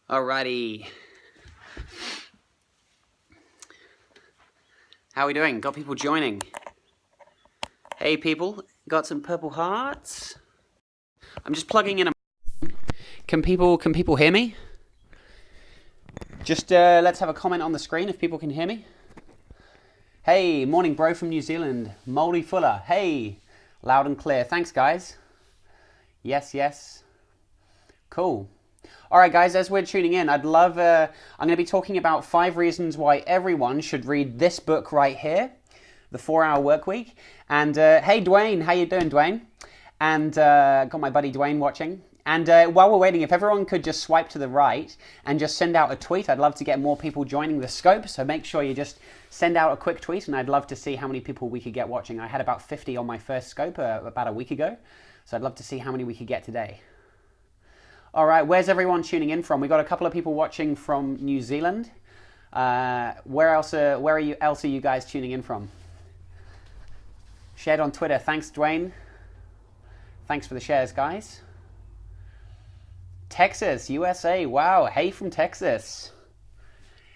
Alrighty. How are we doing? Got people joining. Hey people, got some purple hearts. I'm just plugging in a... Can people hear me? Just let's have a comment on the screen if people can hear me. Hey, morning bro from New Zealand. Moldy Fuller. Hey, loud and clear. Thanks guys. Yes. Cool. All right, guys, as we're tuning in, I'm going to be talking about 5 reasons why everyone should read this book right here, The 4-Hour Workweek. And hey, Dwayne, how you doing, Dwayne? And got my buddy Dwayne watching. And while we're waiting, if everyone could just swipe to the right and just send out a tweet, I'd love to get more people joining the scope. So make sure you just send out a quick tweet, and I'd love to see how many people we could get watching. I had about 50 on my first scope about a week ago. So I'd love to see how many we could get today. All right, where's everyone tuning in from? We got a couple of people watching from New Zealand. Where else are you guys tuning in from? Shared on Twitter. Thanks, Dwayne. Thanks for the shares, guys. Texas, USA. Wow, hey from Texas.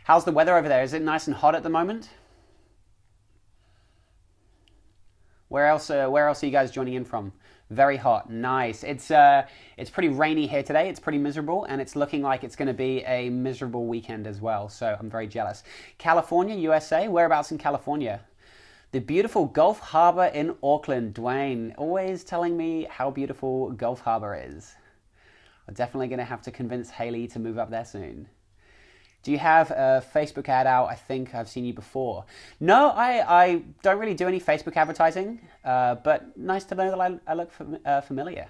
How's the weather over there? Is it nice and hot at the moment? Where else are you guys joining in from? Very hot, nice. It's pretty rainy here today. It's pretty miserable, and it's looking like it's going to be a miserable weekend as well. So I'm very jealous. California, USA. Whereabouts in California? The beautiful Gulf Harbor in Auckland. Dwayne, always telling me how beautiful Gulf Harbor is. I'm definitely going to have to convince Haley to move up there soon. Do you have a Facebook ad out? I think I've seen you before. No, I don't really do any Facebook advertising, but nice to know that I look familiar.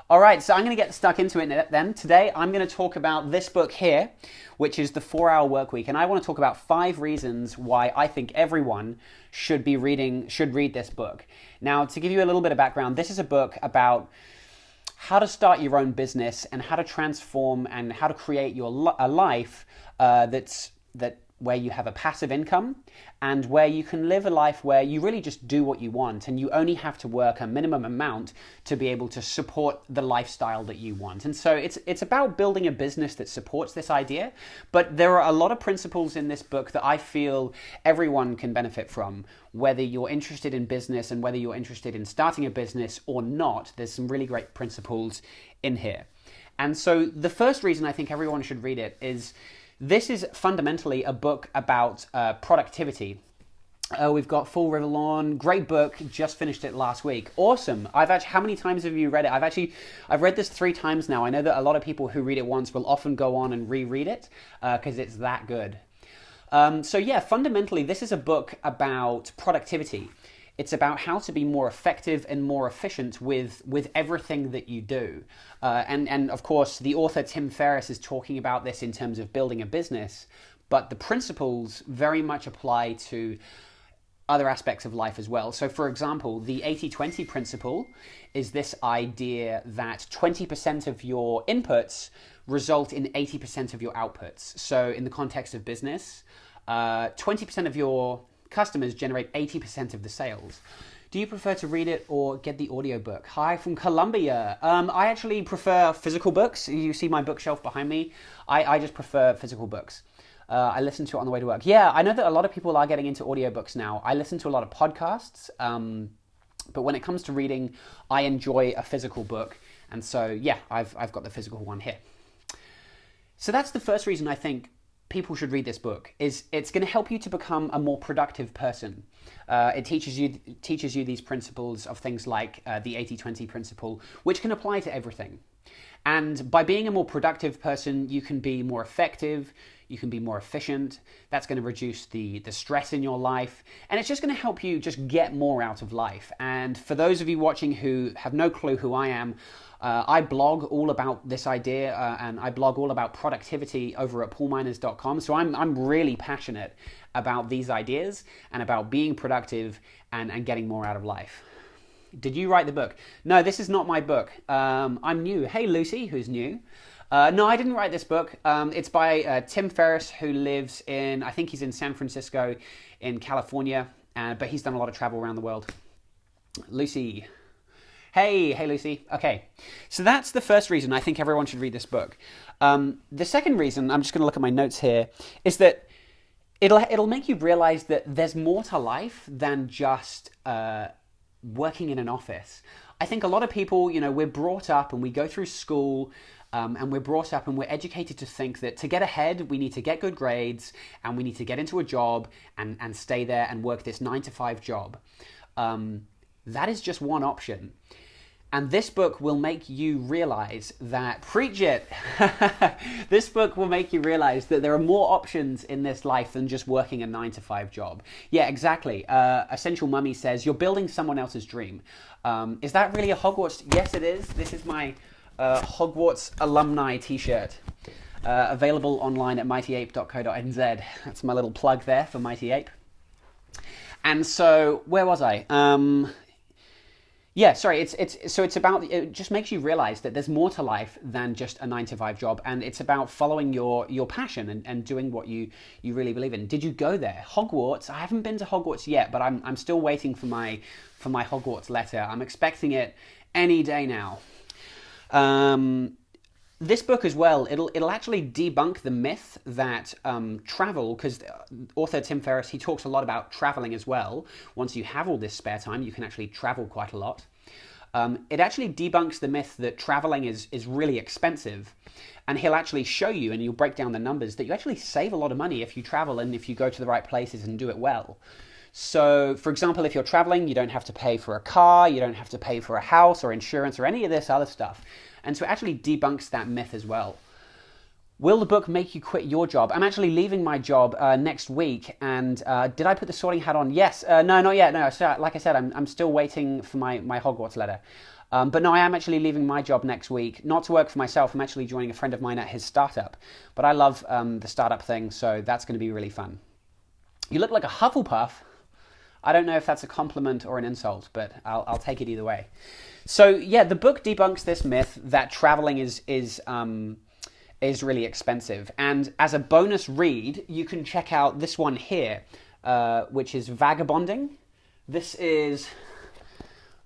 All right, so I'm going to get stuck into it then. Today, I'm going to talk about this book here, which is The 4-Hour Workweek, and I want to talk about 5 reasons why I think everyone should read this book. Now, to give you a little bit of background, this is a book about how to start your own business and how to transform and how to create a life where you have a passive income and where you can live a life where you really just do what you want and you only have to work a minimum amount to be able to support the lifestyle that you want. And so it's about building a business that supports this idea, but there are a lot of principles in this book that I feel everyone can benefit from, whether you're interested in business and whether you're interested in starting a business or not. There's some really great principles in here. And so the first reason I think everyone should read it is this is fundamentally a book about productivity. We've got Full River Lawn, great book, just finished it last week. Awesome. How many times have you read it? I've read this 3 times now. I know that a lot of people who read it once will often go on and reread it because it's that good. So yeah, fundamentally, this is a book about productivity. It's about how to be more effective and more efficient with everything that you do. And of course, the author Tim Ferriss is talking about this in terms of building a business, but the principles very much apply to other aspects of life as well. So for example, the 80-20 principle is this idea that 20% of your inputs result in 80% of your outputs. So in the context of business, 20% of your customers generate 80% of the sales. Do you prefer to read it or get the audiobook? Hi from Colombia. I actually prefer physical books. You see my bookshelf behind me. I just prefer physical books. I listen to it on the way to work. Yeah, I know that a lot of people are getting into audiobooks now. I listen to a lot of podcasts, but when it comes to reading, I enjoy a physical book. And so, yeah, I've got the physical one here. So that's the first reason I think people should read this book, is it's going to help you to become a more productive person. It teaches you these principles of things like the 80-20 principle, which can apply to everything. And by being a more productive person, you can be more effective, you can be more efficient. That's going to reduce the stress in your life, and it's just going to help you just get more out of life. And for those of you watching who have no clue who I am, I blog all about this idea and I blog all about productivity over at paulminers.com. So I'm really passionate about these ideas and about being productive and getting more out of life. Did you write the book? No, this is not my book. I'm new. Hey, Lucy, who's new. No, I didn't write this book. It's by Tim Ferriss, who lives I think he's in San Francisco in California, but he's done a lot of travel around the world. Lucy. Hey, Lucy. Okay, so that's the first reason I think everyone should read this book. The second reason, I'm just going to look at my notes here, is that it'll make you realize that there's more to life than just working in an office. I think a lot of people, we're brought up and we go through school. And we're brought up and we're educated to think that to get ahead, we need to get good grades and we need to get into a job and stay there and work this 9-to-5 job. That is just one option. And this book will make you realize that, preach it, this book will make you realize that there are more options in this life than just working a 9-to-5 job. Yeah, exactly. Essential Mummy says, you're building someone else's dream. Is that really a Hogwarts? Yes, it is. This is my Hogwarts alumni t-shirt, available online at mightyape.co.nz. That's my little plug there for Mighty Ape. And so, where was I? Yeah, sorry. It's about, it just makes you realize that there's more to life than just a 9-to-5 job, and it's about following your passion and doing what you really believe in. Did you go there? Hogwarts? I haven't been to Hogwarts yet, but I'm still waiting for my Hogwarts letter. I'm expecting it any day now. This book as well, it'll actually debunk the myth that travel, because author Tim Ferriss, he talks a lot about traveling as well. Once you have all this spare time, you can actually travel quite a lot. It actually debunks the myth that traveling is really expensive. And he'll actually show you, and you'll break down the numbers, that you actually save a lot of money if you travel and if you go to the right places and do it well. So, for example, if you're traveling, you don't have to pay for a car, you don't have to pay for a house or insurance or any of this other stuff. And so it actually debunks that myth as well. Will the book make you quit your job? I'm actually leaving my job next week. And did I put the sorting hat on? Yes. No, not yet. No, so, like I said, I'm still waiting for my Hogwarts letter. But no, I am actually leaving my job next week, not to work for myself. I'm actually joining a friend of mine at his startup. But I love the startup thing, so that's going to be really fun. You look like a Hufflepuff. I don't know if that's a compliment or an insult, but I'll take it either way. So yeah, the book debunks this myth that traveling is really expensive. And as a bonus read, you can check out this one here, which is Vagabonding. This is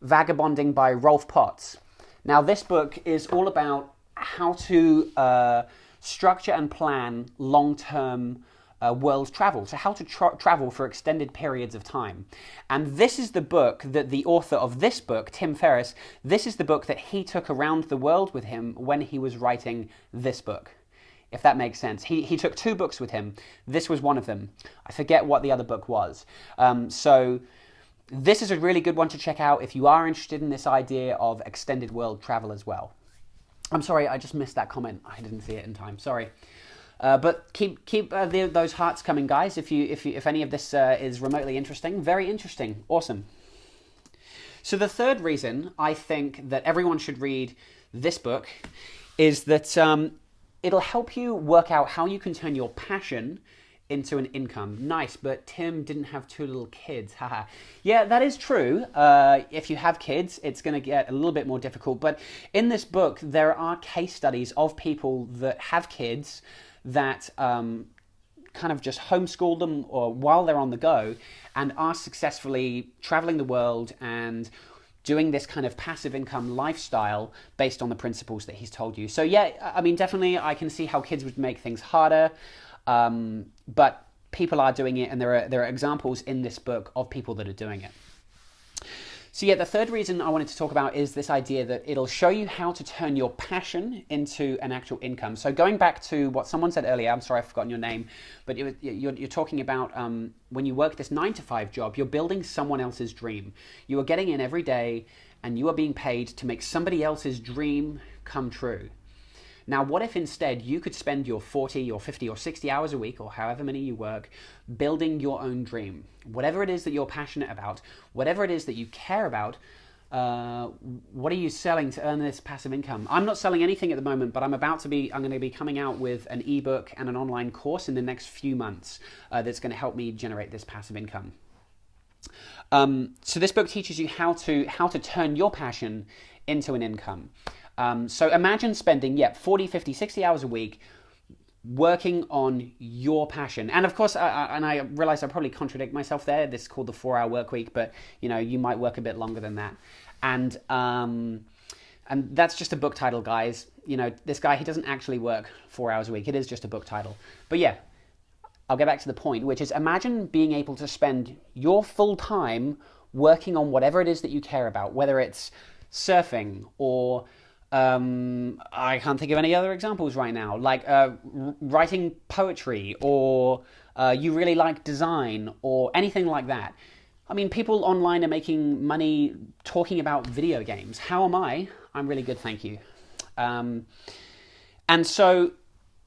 Vagabonding by Rolf Potts. Now, this book is all about how to structure and plan long-term world travel, so how to travel for extended periods of time. And this is the book that the author of this book, Tim Ferriss, this is the book that he took around the world with him when he was writing this book, if that makes sense. He took 2 books with him. This was one of them. I forget what the other book was. So this is a really good one to check out if you are interested in this idea of extended world travel as well. I'm sorry, I just missed that comment. I didn't see it in time. Sorry. But keep those hearts coming, guys. If any of this is remotely interesting, very interesting, awesome. So the third reason I think that everyone should read this book is that it'll help you work out how you can turn your passion into an income. Nice, but Tim didn't have 2 little kids. Haha. Yeah, that is true. If you have kids, it's going to get a little bit more difficult. But in this book, there are case studies of people that have kids that kind of just homeschool them or while they're on the go and are successfully traveling the world and doing this kind of passive income lifestyle based on the principles that he's told you. So yeah, I mean, definitely I can see how kids would make things harder, but people are doing it, and there are examples in this book of people that are doing it. So yeah, the third reason I wanted to talk about is this idea that it'll show you how to turn your passion into an actual income. So going back to what someone said earlier, I'm sorry I've forgotten your name, but you're talking about when you work this 9-to-5 job, you're building someone else's dream. You are getting in every day and you are being paid to make somebody else's dream come true. Now, what if instead you could spend your 40 or 50 or 60 hours a week, or however many you work, building your own dream? Whatever it is that you're passionate about, whatever it is that you care about, what are you selling to earn this passive income? I'm not selling anything at the moment, but I'm going to be coming out with an ebook and an online course in the next few months that's going to help me generate this passive income. So this book teaches you how to turn your passion into an income. So imagine spending, 40, 50, 60 hours a week working on your passion. And of course, I realize I probably contradict myself there. This is called the 4-hour work week, but you might work a bit longer than that. And that's just a book title, guys. You know, this guy, he doesn't actually work 4 hours a week. It is just a book title. But yeah, I'll get back to the point, which is imagine being able to spend your full time working on whatever it is that you care about, whether it's surfing or I can't think of any other examples right now, like writing poetry, or you really like design or anything like that. I mean, people online are making money talking about video games. How am I? I'm really good, thank you. And so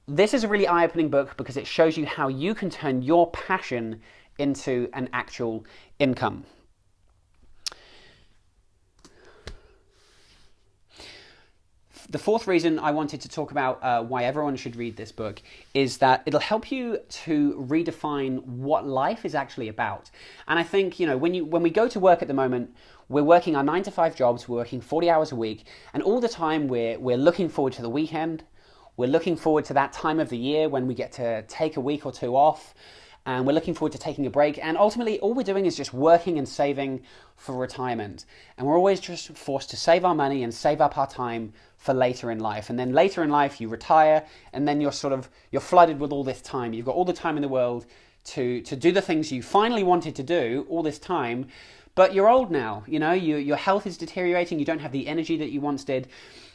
this is a really eye-opening book because it shows you how you can turn your passion into an actual income. The fourth reason I wanted to talk about why everyone should read this book is that it'll help you to redefine what life is actually about. And I think, you know, when we go to work at the moment, we're working our 9-to-5 jobs, we're working 40 hours a week, and all the time we're looking forward to the weekend. We're looking forward to that time of the year when we get to take a week or two off, and we're looking forward to taking a break. And ultimately, all we're doing is just working and saving for retirement. And we're always just forced to save our money and save up our time for later in life. And then later in life, you retire, and then you're flooded with all this time. You've got all the time in the world to do the things you finally wanted to do all this time, but you're old now. You know, your health is deteriorating. You don't have the energy that you once did.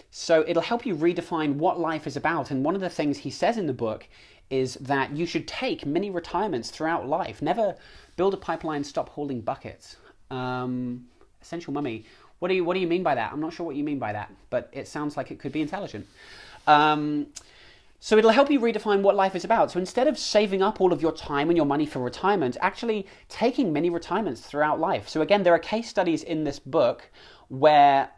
So it'll help you redefine what life is about. And one of the things he says in the book is that you should take mini retirements throughout life. Never build a pipeline, stop hauling buckets. Essential Mummy, what do you mean by that? I'm not sure what you mean by that, but it sounds like it could be intelligent. So it'll help you redefine what life is about. So instead of saving up all of your time and your money for retirement, actually taking mini retirements throughout life. So again, there are case studies in this book where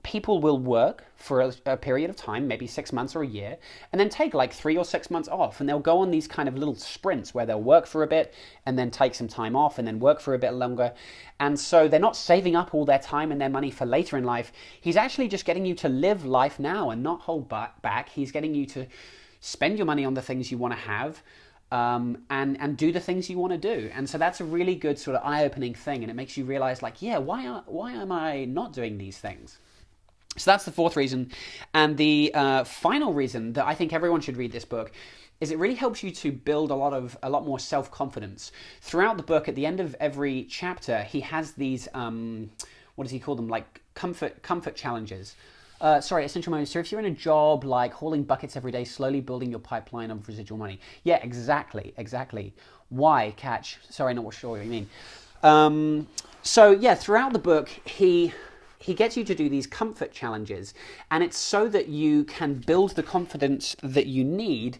people will work for a period of time, maybe 6 months or a year, and then take like 3 or 6 months off. And they'll go on these kind of little sprints where they'll work for a bit and then take some time off and then work for a bit longer. And so they're not saving up all their time and their money for later in life. He's actually just getting you to live life now and not hold back. He's getting you to spend your money on the things you want to have, and do the things you want to do. And so that's a really good sort of eye-opening thing, and it makes you realize, like, yeah, why am I not doing these things? So that's the fourth reason. And the final reason that I think everyone should read this book is it really helps you to build a lot more self-confidence. Throughout the book, at the end of every chapter, he has these what does he call them, like comfort challenges. Essential money. So if you're in a job like hauling buckets every day, slowly building your pipeline of residual money. Yeah, exactly. Why, Catch? Sorry, not sure what you mean. So yeah, throughout the book, he gets you to do these comfort challenges, and it's so that you can build the confidence that you need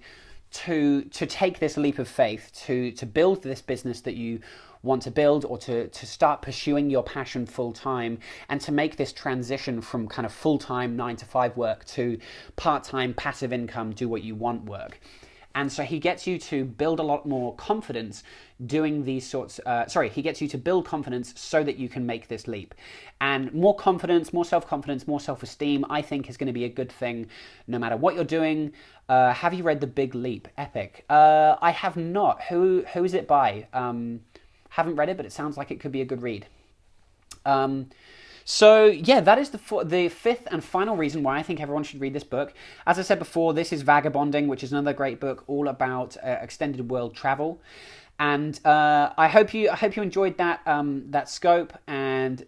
to take this leap of faith, to build this business that you want to build, or to start pursuing your passion full time, and to make this transition from kind of full-time 9-to-5 work to part-time passive income, do what you want work. And so he gets you to build a lot more confidence doing these sorts, he gets you to build confidence so that you can make this leap. And more confidence, more self-confidence, more self-esteem, I think is going to be a good thing no matter what you're doing. Have you read The Big Leap? Epic. I have not. Who is it by? Haven't read it, but it sounds like it could be a good read. So yeah, that is the fifth and final reason why I think everyone should read this book. As I said before, this is Vagabonding, which is another great book all about extended world travel. And I hope you enjoyed that scope, and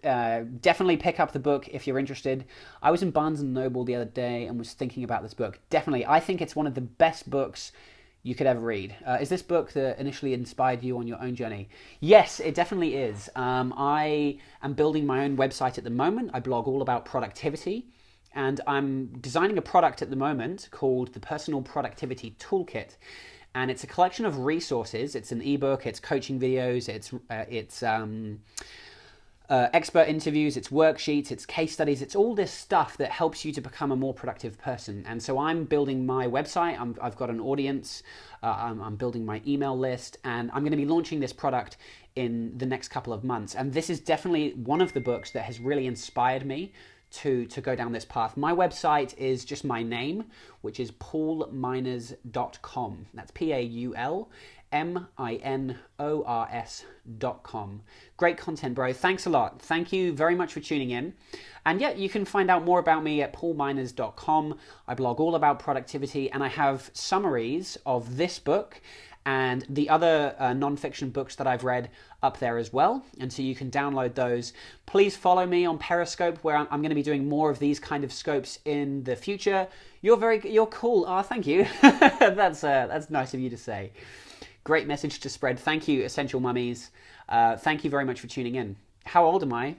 definitely pick up the book if you're interested. I was in Barnes & Noble the other day and was thinking about this book. Definitely, I think it's one of the best books you could ever read. Is this book that initially inspired you on your own journey? Yes, it definitely is. I am building my own website at the moment. I blog all about productivity, and I'm designing a product at the moment called the Personal Productivity Toolkit. And it's a collection of resources. It's an ebook, it's coaching videos, it's expert interviews, it's worksheets, it's case studies, it's all this stuff that helps you to become a more productive person. And so I'm building my website, I've got an audience, I'm building my email list, and I'm going to be launching this product in the next couple of months. And this is definitely one of the books that has really inspired me to go down this path. My website is just my name, which is paulminers.com. That's PaulMiners.com. minors.com. Great content, bro. Thanks a lot. Thank you very much for tuning in. And yeah, you can find out more about me at paulminors.com. I blog all about productivity, and I have summaries of this book and the other non-fiction books that I've read up there as well. And so you can download those. Please follow me on Periscope, where I'm going to be doing more of these kind of scopes in the future. You're cool. Oh, thank you. That's nice of you to say. Great message to spread. Thank you, Essential Mummies. Thank you very much for tuning in. How old am I?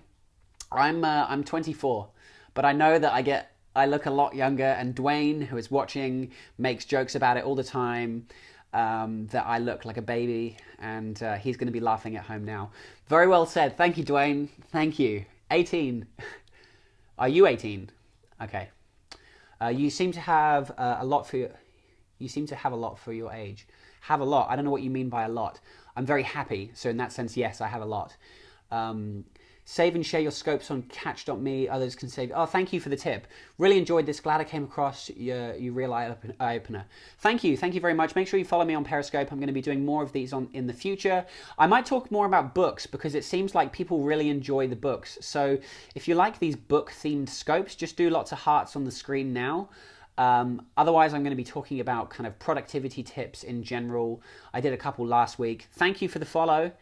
I'm 24, but I know that I look a lot younger, and Dwayne, who is watching, makes jokes about it all the time, that I look like a baby, and he's going to be laughing at home now. Very well said. Thank you, Dwayne. Thank you. 18. Are you 18? Okay. You seem to have a lot for your age. Have a lot. I don't know what you mean by a lot. I'm very happy. So in that sense, yes, I have a lot. Save and share your scopes on catch.me. Others can save. Oh, thank you for the tip. Really enjoyed this. Glad I came across you real eye-opener. Thank you. Thank you very much. Make sure you follow me on Periscope. I'm going to be doing more of these in the future. I might talk more about books, because it seems like people really enjoy the books. So if you like these book-themed scopes, just do lots of hearts on the screen now. Otherwise, I'm going to be talking about kind of productivity tips in general. I did a couple last week. Thank you for the follow.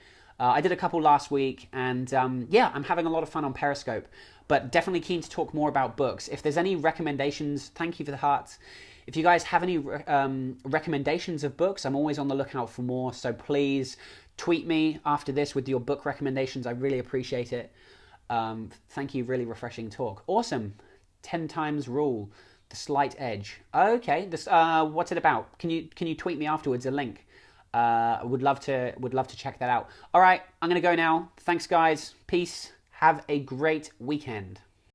I did a couple last week, and yeah, I'm having a lot of fun on Periscope, but definitely keen to talk more about books. If there's any recommendations, thank you for the hearts. If you guys have any recommendations of books, I'm always on the lookout for more, so please tweet me after this with your book recommendations. I really appreciate it. Thank you, really refreshing talk. Awesome. 10 times rule, the slight edge. Okay, this what's it about? Can you tweet me afterwards a link? Would love to check that out. All right, I'm gonna go now. Thanks, guys. Peace. Have a great weekend.